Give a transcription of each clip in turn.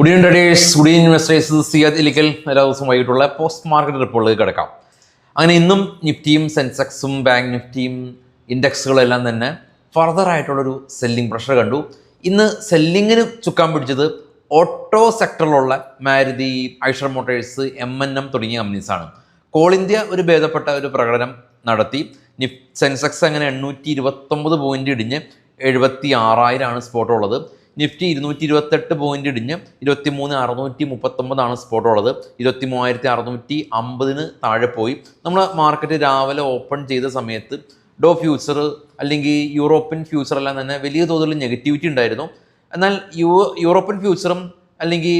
Good evening traders, good evening investors. Siyad Ilikkal എല്ലാ ദിവസവും വൈകിട്ടുള്ള post market റിപ്പോർട്ടിലേക്ക് കിടക്കാം. അങ്ങനെ ഇന്നും നിഫ്റ്റിയും സെൻസെക്സും ബാങ്ക് നിഫ്റ്റിയും ഇൻഡെക്സുകളെല്ലാം തന്നെ ഫർദർ ആയിട്ടുള്ളൊരു സെല്ലിംഗ് പ്രഷർ കണ്ടു. ഇന്ന് സെല്ലിങ്ങിന് ചുക്കാൻ പിടിച്ചത് ഓട്ടോ സെക്ടറിലുള്ള മാരുതി, ഐഷർ മോട്ടോഴ്സ്, M&M തുടങ്ങിയ കമ്പനീസാണ്. കോൾ ഇന്ത്യ ഒരു ഭേദപ്പെട്ട ഒരു പ്രകടനം നടത്തി. സെൻസെക്സ് അങ്ങനെ 829 പോയിന്റ് ഇടിഞ്ഞ് 76,000 സ്പോട്ട് ഉള്ളത്. നിഫ്റ്റി 228 പോയിന്റ് ഇടിഞ്ഞ് 23,639 സ്പോട്ട് ഉള്ളത്. 23,650 താഴെ പോയി. നമ്മൾ മാർക്കറ്റ് രാവിലെ ഓപ്പൺ ചെയ്ത സമയത്ത് ഡോ ഫ്യൂച്ചർ അല്ലെങ്കിൽ യൂറോപ്യൻ ഫ്യൂച്ചർ എല്ലാം തന്നെ വലിയ തോതിൽ നെഗറ്റിവിറ്റി ഉണ്ടായിരുന്നു. എന്നാൽ യൂറോപ്യൻ ഫ്യൂച്ചറും അല്ലെങ്കിൽ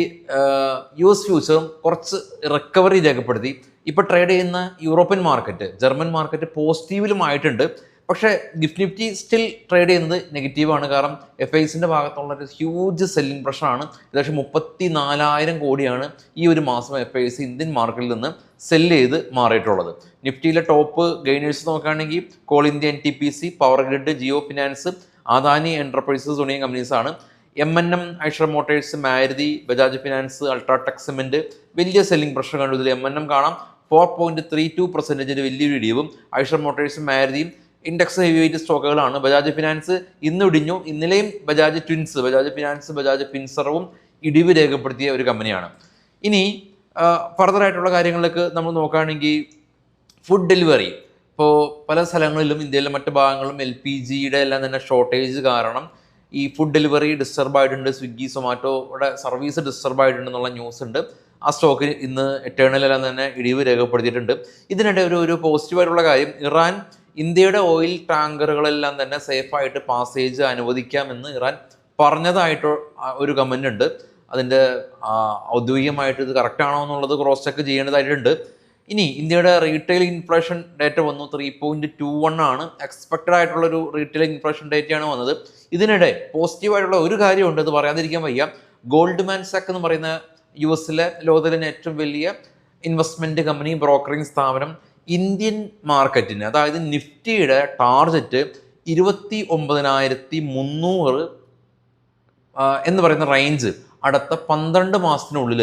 US ഫ്യൂച്ചറും കുറച്ച് റിക്കവറി രേഖപ്പെടുത്തി. ഇപ്പോൾ ട്രേഡ് ചെയ്യുന്ന യൂറോപ്യൻ മാർക്കറ്റ്, ജർമ്മൻ മാർക്കറ്റ് പോസിറ്റീവിലുമായിട്ടുണ്ട്. പക്ഷേ നിഫ്റ്റി സ്റ്റിൽ ട്രേഡ് ചെയ്യുന്നത് നെഗറ്റീവാണ്. കാരണം FISന്റെ ഭാഗത്തുള്ള ഒരു ഹ്യൂജ് സെല്ലിംഗ് പ്രഷറാണ്. ഏകദേശം 34,000 കോടിയാണ് ഈ ഒരു മാസം FIS ഇന്ത്യൻ മാർക്കറ്റിൽ നിന്ന് സെല്ല് ചെയ്ത് മാറിയിട്ടുള്ളത്. നിഫ്റ്റിയിലെ ടോപ്പ് ഗെയിനേഴ്സ് നോക്കുകയാണെങ്കിൽ കോൾ ഇന്ത്യ, NTPC, പവർ ഗ്രിഡ്, ജിയോ ഫിനാൻസ്, അദാനി എന്റർപ്രൈസസ് തുടങ്ങിയ കമ്പനീസാണ്. M&M, ഐഷർ മോട്ടോഴ്സ്, മാരുതി, ബജാജ് ഫിനാൻസ്, അൾട്രാടെക് സിമെന്റ് വലിയ സെല്ലിംഗ് പ്രഷർ കണ്ടു. ഇതിൽ M&M കാണാം 4.32% വലിയൊരു ഇടിവും. ഐഷർ മോട്ടോഴ്സും മാരുതിയും ഇൻഡെക്സ് ഹെവി വെയിറ്റ് സ്റ്റോക്കുകളാണ്. ബജാജ് ഫിനാൻസ് ഇന്ന് ഇടിഞ്ഞു. ഇന്നലെയും ബജാജ് ഫിനാൻസ്, ബജാജ് ഫിൻസർവും ഇടിവ് രേഖപ്പെടുത്തിയ ഒരു കമ്പനിയാണ്. ഇനി ഫർദർ ആയിട്ടുള്ള കാര്യങ്ങളിലേക്ക് നമ്മൾ നോക്കുകയാണെങ്കിൽ ഫുഡ് ഡെലിവറി ഇപ്പോൾ പല സ്ഥലങ്ങളിലും ഇന്ത്യയിലെ മറ്റു ഭാഗങ്ങളിലും LPGയുടെ എല്ലാം തന്നെ ഷോർട്ടേജ് കാരണം ഈ ഫുഡ് ഡെലിവറി ഡിസ്റ്റർബ് ആയിട്ടുണ്ട്. സ്വിഗ്ഗി, സൊമാറ്റോയുടെ സർവീസ് ഡിസ്റ്റർബ് ആയിട്ടുണ്ടെന്നുള്ള ന്യൂസ് ഉണ്ട്. ആ സ്റ്റോക്ക് ഇന്ന് എറ്റേണലെല്ലാം തന്നെ ഇടിവ് രേഖപ്പെടുത്തിയിട്ടുണ്ട്. ഇതിനിടെ ഒരു പോസിറ്റീവായിട്ടുള്ള കാര്യം, ഇറാൻ ഇന്ത്യയുടെ ഓയിൽ ടാങ്കറുകളെല്ലാം തന്നെ സേഫായിട്ട് പാസേജ് അനുവദിക്കാമെന്ന് ഇറാൻ പറഞ്ഞതായിട്ട് ഒരു കമൻ്റ് ഉണ്ട്. അതിൻ്റെ ഔദ്യോഗികമായിട്ട് ഇത് കറക്റ്റ് ആണോ എന്നുള്ളത് ക്രോസ് ചെക്ക് ചെയ്യേണ്ടതായിട്ടുണ്ട്. ഇനി ഇന്ത്യയുടെ റീറ്റെയിൽ ഇൻഫ്ലേഷൻ ഡേറ്റ വന്നു. 3.21 ആണ്. എക്സ്പെക്റ്റഡ് ആയിട്ടുള്ളൊരു റീറ്റെയിൽ ഇൻഫ്ലേഷൻ ഡേറ്റയാണ് വന്നത്. ഇതിനിടെ പോസിറ്റീവായിട്ടുള്ള ഒരു കാര്യമുണ്ട്, ഇത് പറയാതിരിക്കാൻ വയ്യ. ഗോൾഡ്മാൻ സാക്ക് എന്ന് പറയുന്ന US-ലെ ലോകത്തിലെ ഏറ്റവും വലിയ ഇൻവെസ്റ്റ്മെൻറ്റ് കമ്പനി, ബ്രോക്കറിംഗ് സ്ഥാപനം ഇന്ത്യൻ മാർക്കറ്റിന്, അതായത് നിഫ്റ്റിയുടെ ടാർഗറ്റ് 29,300 എന്ന് പറയുന്ന റേഞ്ച് അടുത്ത 12 മാസത്തിനുള്ളിൽ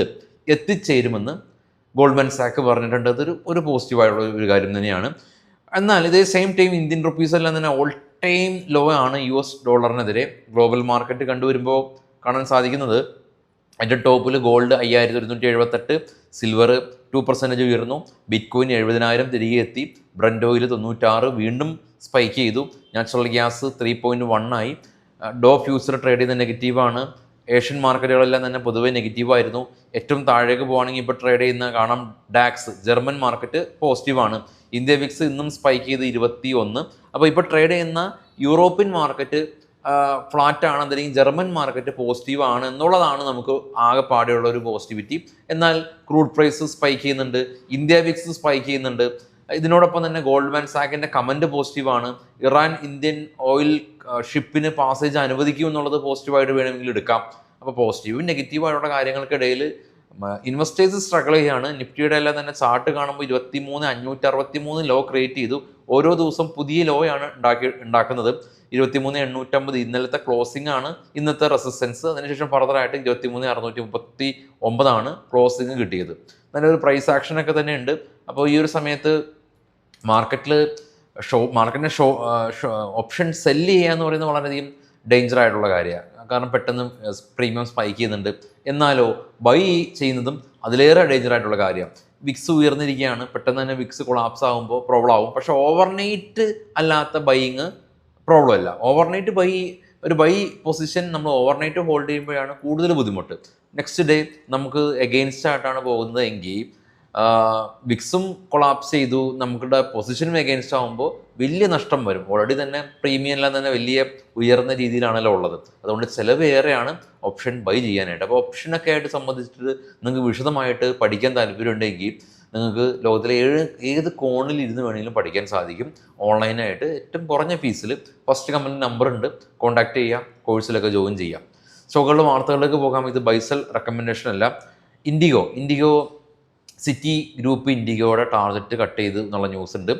എത്തിച്ചേരുമെന്ന് ഗോൾഡ്മാൻ സാക്ക് പറഞ്ഞിട്ടുണ്ട്. അതൊരു പോസിറ്റീവായിട്ടുള്ള ഒരു കാര്യം തന്നെയാണ്. എന്നാൽ ഇതേ സെയിം ടൈം ഇന്ത്യൻ റുപ്പീസ് എല്ലാം തന്നെ ഓൾ ടൈം ലോ ആണ് US ഡോളറിനെതിരെ ഗ്ലോബൽ മാർക്കറ്റ് കണ്ടുവരുമ്പോൾ കാണാൻ സാധിക്കുന്നത്. അതിൻ്റെ ടോപ്പിൽ ഗോൾഡ് 5,178, സിൽവർ 2% ഉയർന്നു, ബിറ്റ്കോയിൻ 70,000 തിരികെ എത്തി, ബ്രന്റ് ഓയിൽ 96 വീണ്ടും സ്പൈക്ക് ചെയ്തു, നാച്ചുറൽ ഗ്യാസ് 3.1 ആയി. ഡോ ഫ്യൂച്ചർ ട്രേഡ് ചെയ്യുന്ന നെഗറ്റീവാണ്. ഏഷ്യൻ മാർക്കറ്റുകളെല്ലാം തന്നെ പൊതുവെ നെഗറ്റീവായിരുന്നു. ഏറ്റവും താഴേക്ക് പോകുകയാണെങ്കിൽ ഇപ്പോൾ ട്രേഡ് ചെയ്യുന്ന കാണാം ഡാക്സ്, ജർമ്മൻ മാർക്കറ്റ് പോസിറ്റീവാണ്. ഇന്ത്യ വിക്സ് ഇന്നും സ്പൈക്ക് ചെയ്ത് 21. അപ്പോൾ ഇപ്പോൾ ട്രേഡ് ചെയ്യുന്ന യൂറോപ്യൻ മാർക്കറ്റ് ഫ്ലാറ്റ് ആണ്, അല്ലെങ്കിൽ ജർമ്മൻ മാർക്കറ്റ് പോസിറ്റീവ് ആണ് എന്നുള്ളതാണ് നമുക്ക് ആകെപ്പാടെയുള്ള ഒരു പോസിറ്റിവിറ്റി. എന്നാൽ ക്രൂഡ് പ്രൈസ് സ്പൈക്ക് ചെയ്യുന്നുണ്ട്, ഇന്ത്യ വിക്സ് സ്പൈക്ക് ചെയ്യുന്നുണ്ട്. ഇതിനോടൊപ്പം തന്നെ ഗോൾഡ്മാൻ സാക്കിൻ്റെ കമൻറ്റ് പോസിറ്റീവാണ്. ഇറാൻ ഇന്ത്യൻ ഓയിൽ ഷിപ്പിന് പാസേജ് അനുവദിക്കും എന്നുള്ളത് പോസിറ്റീവായിട്ട് വേണമെങ്കിൽ എടുക്കാം. അപ്പോൾ പോസിറ്റീവും നെഗറ്റീവായിട്ടുള്ള കാര്യങ്ങൾക്കിടയിൽ ഇൻവെസ്റ്റേഴ്സ് സ്ട്രഗിൾ ചെയ്യുകയാണ്. നിഫ്റ്റിയുടെ എല്ലാം തന്നെ ചാർട്ട് കാണുമ്പോൾ 23,563 ലോ ക്രിയേറ്റ് ചെയ്തു. ഓരോ ദിവസം പുതിയ ലോയാണ് ഉണ്ടാക്കുന്നത്. 23,850 ഇന്നലത്തെ ക്ലോസിംഗ് ആണ് ഇന്നത്തെ റെസിസ്റ്റൻസ്. അതിനുശേഷം ഫർദറായിട്ട് 23,639 ക്ലോസിംഗ് കിട്ടിയത്. നല്ലൊരു പ്രൈസ് ആക്ഷനൊക്കെ തന്നെ ഉണ്ട്. അപ്പോൾ ഈ ഒരു സമയത്ത് മാർക്കറ്റിനെ ഓപ്ഷൻ സെല്ല് ചെയ്യുക എന്ന് പറയുന്നത് വളരെയധികം ഡേഞ്ചർ ആയിട്ടുള്ള കാര്യമാണ്. കാരണം പെട്ടെന്ന് പ്രീമിയം സ്പൈക്ക് ചെയ്യുന്നുണ്ട്. എന്നാലോ ബൈ ചെയ്യുന്നതും അതിലേറെ ഡേഞ്ചർ ആയിട്ടുള്ള കാര്യമാണ്. വിക്സ് ഉയർന്നിരിക്കുകയാണ്, പെട്ടെന്ന് തന്നെ വിക്സ് കൊളാപ്സ് ആകുമ്പോൾ പ്രോബ്ലം ആവും. പക്ഷേ ഓവർനൈറ്റ് അല്ലാത്ത ബൈയിങ് പ്രോബ്ലം അല്ല. ഓവർനൈറ്റ് ഒരു ബൈ പൊസിഷൻ നമ്മൾ ഓവർനൈറ്റ് ഹോൾഡ് ചെയ്യുമ്പോഴാണ് കൂടുതൽ ബുദ്ധിമുട്ട്. നെക്സ്റ്റ് ഡേ നമുക്ക് എഗെയിൻസ്റ്റ് ആയിട്ടാണ് പോകുന്നത് എങ്കിൽ വിക്സും കൊളാപ്സ് ചെയ്തു, നമുക്കുടെ പൊസിഷനും എഗെയിൻസ്റ്റ് ആകുമ്പോൾ വലിയ നഷ്ടം വരും. ഓൾറെഡി തന്നെ പ്രീമിയം എല്ലാം തന്നെ വലിയ ഉയർന്ന രീതിയിലാണല്ലോ ഉള്ളത്. അതുകൊണ്ട് ചിലവ് ഏറെയാണ് ഓപ്ഷൻ ബൈ ചെയ്യാനായിട്ട്. അപ്പോൾ ഓപ്ഷനൊക്കെ ആയിട്ട് സംബന്ധിച്ചിട്ട് നിങ്ങൾക്ക് വിശദമായിട്ട് പഠിക്കാൻ താല്പര്യമുണ്ടെങ്കിൽ നിങ്ങൾക്ക് ലോകത്തിലെ ഏത് കോണിൽ ഇരുന്ന് വേണമെങ്കിലും പഠിക്കാൻ സാധിക്കും. ഓൺലൈനായിട്ട് ഏറ്റവും കുറഞ്ഞ ഫീസിൽ. ഫസ്റ്റ് കമ്പനി നമ്പർ ഉണ്ട്, കോൺടാക്ട് ചെയ്യാം, കോഴ്സിലൊക്കെ ജോയിൻ ചെയ്യാം. സ്റ്റോക്കുകളുടെ വാർത്തകളിലേക്ക് പോകാം. ഇത് ബൈസൽ റെക്കമെൻഡേഷൻ അല്ല. ഇൻഡിഗോ സിറ്റി ഗ്രൂപ്പ് ഇൻഡിഗോയുടെ ടാർഗറ്റ് കട്ട് ചെയ്ത് എന്നുള്ള ന്യൂസ് ഉണ്ട്.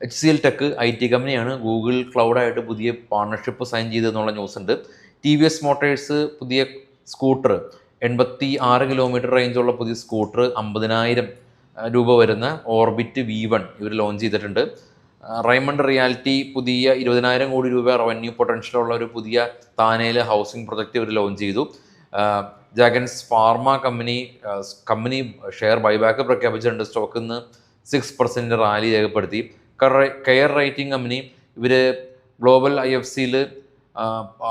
HCL ടെക് IT കമ്പനിയാണ്, ഗൂഗിൾ ക്ലൗഡായിട്ട് പുതിയ പാർട്ണർഷിപ്പ് സൈൻ ചെയ്ത് എന്നുള്ള ന്യൂസ് ഉണ്ട്. TVS മോട്ടോഴ്സ് പുതിയ സ്കൂട്ടർ 86 കിലോമീറ്റർ റേഞ്ചുള്ള പുതിയ സ്കൂട്ടർ 50,000 രൂപ വരുന്ന ഓർബിറ്റ് V1 ഇവർ ലോഞ്ച് ചെയ്തിട്ടുണ്ട്. റൈമണ്ട് റിയാലിറ്റി പുതിയ 20,000 കോടി രൂപ റവന്യൂ പൊട്ടൻഷ്യലുള്ള ഒരു പുതിയ താനയിലെ ഹൗസിംഗ് പ്രൊജക്റ്റ് ഇവർ ലോഞ്ച് ചെയ്തു. ജാഗൻസ് ഫാർമ കമ്പനി ഷെയർ ബൈബാക്ക് പ്രഖ്യാപിച്ചിട്ടുണ്ട്. സ്റ്റോക്കിൽ നിന്ന് 6% റാലി രേഖപ്പെടുത്തി. കെയർ റേറ്റിംഗ് കമ്പനി ഇവർ ഗ്ലോബൽ IFCയിൽ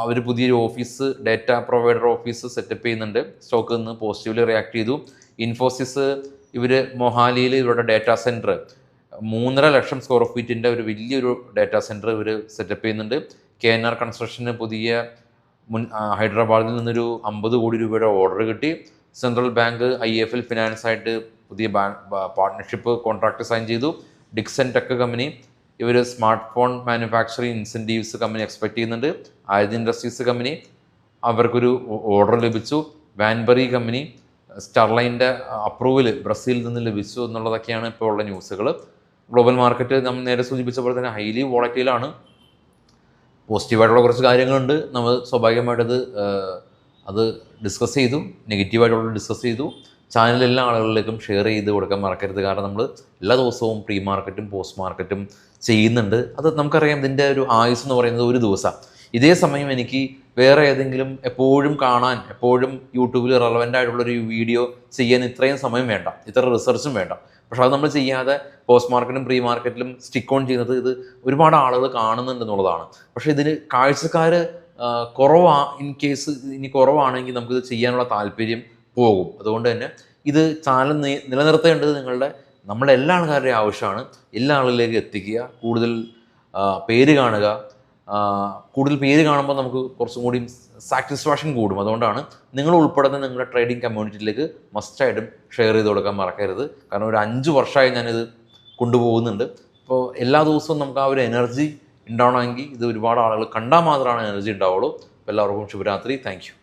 അവർ പുതിയൊരു office data provider office setup ചെയ്യുന്നുണ്ട്. സ്റ്റോക്കിൽ നിന്ന് പോസിറ്റീവ്ലി റിയാക്ട് ചെയ്തു. ഇൻഫോസിസ് ഇവർ മൊഹാലിയിൽ ഇവരുടെ ഡാറ്റാ സെൻറ്റർ 3.5 ലക്ഷം സ്ക്വയർ ഫീറ്റിൻ്റെ ഒരു വലിയൊരു ഡാറ്റാ സെൻറ്റർ ഇവർ സെറ്റപ്പ് ചെയ്യുന്നുണ്ട്. KNR കൺസ്ട്രക്ഷന് പുതിയ ഹൈദരാബാദിൽ നിന്നൊരു 50 കോടി രൂപയുടെ ഓർഡർ കിട്ടി. സെൻട്രൽ ബാങ്ക് IIFL ഫിനാൻസായിട്ട് പുതിയ പാർട്ട്ണർഷിപ്പ് കോൺട്രാക്ട് സൈൻ ചെയ്തു. ഡിക്സൺ ടെക് കമ്പനി ഇവർ smart phone manufacturing incentives company expect ചെയ്യുന്നുണ്ട്. ആയുധ ഇൻഡസ്ട്രീസ് കമ്പനി അവർക്കൊരു ഓർഡർ ലഭിച്ചു. വാൻബറി കമ്പനി സ്റ്റർലൈൻ്റെ അപ്രൂവൽ ബ്രസീലിൽ നിന്ന് ലഭിച്ചു എന്നുള്ളതൊക്കെയാണ് ഇപ്പോൾ ഉള്ള ന്യൂസുകൾ. ഗ്ലോബൽ മാർക്കറ്റ് നമ്മൾ നേരെ സൂചിപ്പിച്ച പോലെ തന്നെ ഹൈലി വോളറ്റൈലാണ്. പോസിറ്റീവായിട്ടുള്ള കുറച്ച് കാര്യങ്ങളുണ്ട്. നമ്മൾ സ്വാഭാവികമായിട്ടത് അത് ഡിസ്കസ് ചെയ്തു, നെഗറ്റീവായിട്ടുള്ള ഡിസ്കസ് ചെയ്തു. ചാനൽ എല്ലാ ആളുകളിലേക്കും ഷെയർ ചെയ്ത് കൊടുക്കാൻ മറക്കരുത്. കാരണം നമ്മൾ എല്ലാ ദിവസവും പ്രീ മാർക്കറ്റും പോസ്റ്റ് മാർക്കറ്റും ചെയ്യുന്നുണ്ട്. അത് നമുക്കറിയാം, ഇതിൻ്റെ ഒരു ആയുസ് എന്ന് പറയുന്നത് ഒരു ദിവസം. ഇതേ സമയം എനിക്ക് വേറെ ഏതെങ്കിലും എപ്പോഴും കാണാൻ, എപ്പോഴും യൂട്യൂബിൽ റെലവൻ്റ് ആയിട്ടുള്ളൊരു വീഡിയോ ചെയ്യാൻ ഇത്രയും സമയം വേണ്ട, ഇത്ര റിസർച്ചും വേണ്ട. പക്ഷെ അത് നമ്മൾ ചെയ്യാതെ പോസ്റ്റ് മാർക്കറ്റും പ്രീ മാർക്കറ്റിലും സ്റ്റിക്ക് ഓൺ ചെയ്യുന്നത് ഇത് ഒരുപാട് ആളുകൾ കാണുന്നുണ്ടെന്നുള്ളതാണ്. പക്ഷേ ഇതിന് കാഴ്ചക്കാർ ഇൻ കേസ് ഇനി കുറവാണെങ്കിൽ നമുക്കിത് ചെയ്യാനുള്ള താല്പര്യം പോകും. അതുകൊണ്ട് തന്നെ ഇത് ചാനൽ നിലനിർത്തേണ്ടത് നമ്മളെ എല്ലാ ആൾക്കാരുടെയും ആവശ്യമാണ്. എല്ലാ ആളുകളിലേക്ക് എത്തിക്കുക, കൂടുതൽ പേര് കാണുക. കൂടുതൽ പേര് കാണുമ്പോൾ നമുക്ക് കുറച്ചും കൂടി സാറ്റിസ്ഫാക്ഷൻ കൂടും. അതുകൊണ്ടാണ് നിങ്ങൾ ഉൾപ്പെടുന്ന നിങ്ങളുടെ ട്രേഡിംഗ് കമ്മ്യൂണിറ്റിയിലേക്ക് മസ്റ്റായിട്ടും ഷെയർ ചെയ്ത് കൊടുക്കാൻ മറക്കരുത്. കാരണം ഒരു 5 വർഷമായി ഞാനിത് കൊണ്ടുപോകുന്നുണ്ട്. അപ്പോൾ എല്ലാ ദിവസവും നമുക്ക് ആ ഒരു എനർജി ഉണ്ടാവണമെങ്കിൽ ഇത് ഒരുപാട് ആളുകൾ കണ്ടാൽ മാത്രമാണ് എനർജി ഉണ്ടാവുള്ളൂ. അപ്പോൾ എല്ലാവർക്കും ശുഭരാത്രി. Thank you.